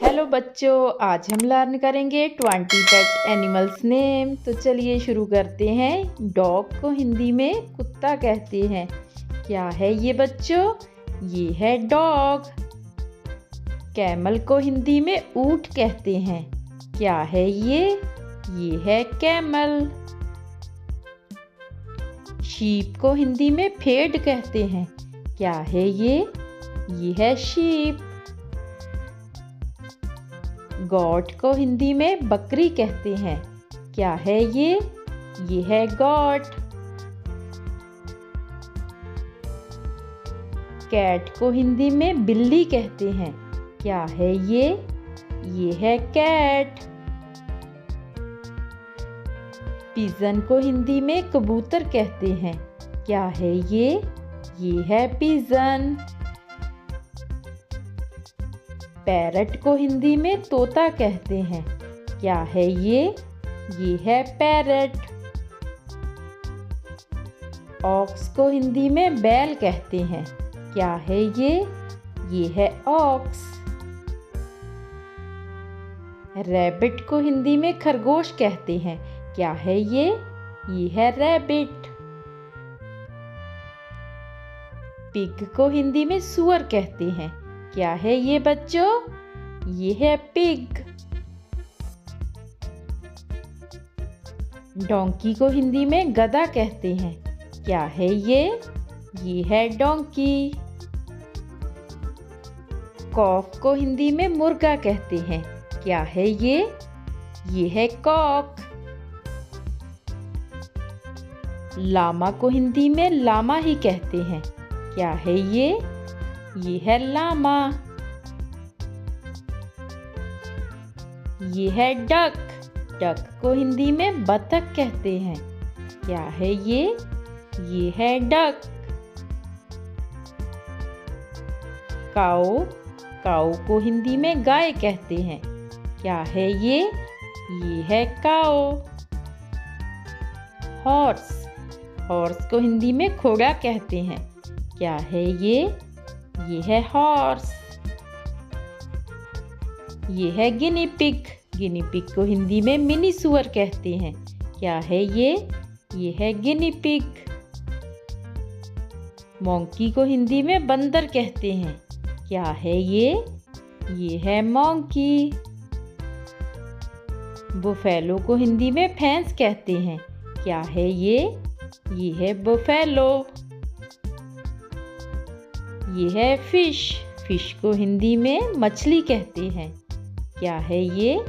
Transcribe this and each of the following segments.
Hello बच्चों, आज हम लर्न करेंगे 20 पेट एनिमल्स नेम। तो चलिए शुरू करते हैं। डॉग को हिंदी में कुत्ता कहते हैं। क्या है ये बच्चों? ये है डॉग। कैमल को हिंदी में ऊंट कहते हैं। क्या है ये? ये है कैमल। शीप को हिंदी में भेड़ कहते हैं। क्या है ये? ये है शीप। गॉट को हिंदी में बकरी कहते हैं। क्या है ये? ये है गॉट। कैट को हिंदी में बिल्ली कहते हैं। क्या है ये? ये है कैट। पिजन को हिंदी में कबूतर कहते हैं। क्या है ये? ये है पिजन। पैरट को हिंदी में तोता कहते हैं। क्या है ये? ये है पैरट। ऑक्स को हिंदी में बैल कहते हैं। क्या है ये? ये है ऑक्स। रैबिट को हिंदी में खरगोश कहते हैं। क्या है ये? ये है रैबिट। पिग को हिंदी में सूअर कहते हैं। क्या है ये बच्चों? ये है पिग। डोंकी को हिंदी में गधा कहते हैं। क्या है ये? ये है डोंकी। कॉक को हिंदी में मुर्गा कहते हैं। क्या है ये? ये है कॉक। लामा को हिंदी में लामा ही कहते हैं। क्या है ये? ये है लामा। ये है डक। डक को हिंदी में बतख कहते हैं। क्या है ये? ये है डक। काऊ। काऊ को हिंदी में गाय कहते हैं। क्या है ये? ये है काऊ। हॉर्स। हॉर्स को हिंदी में घोड़ा कहते हैं। क्या है ये? ये है हॉर्स। ये है गिनी पिग। गिनी पिग को हिंदी में मिनी सुअर कहते हैं। क्या है ये? ये है गिनी पिग। मोंकी को हिंदी में बंदर कहते हैं। क्या है ये? ये है मोंकी। बुफेलो को हिंदी में भैंस कहते हैं। क्या है ये? ये है बुफेलो। ये है फिश। फिश को हिंदी में मछली कहते हैं। क्या है ये?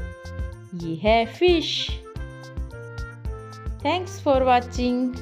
ये है फिश। Thanks for watching.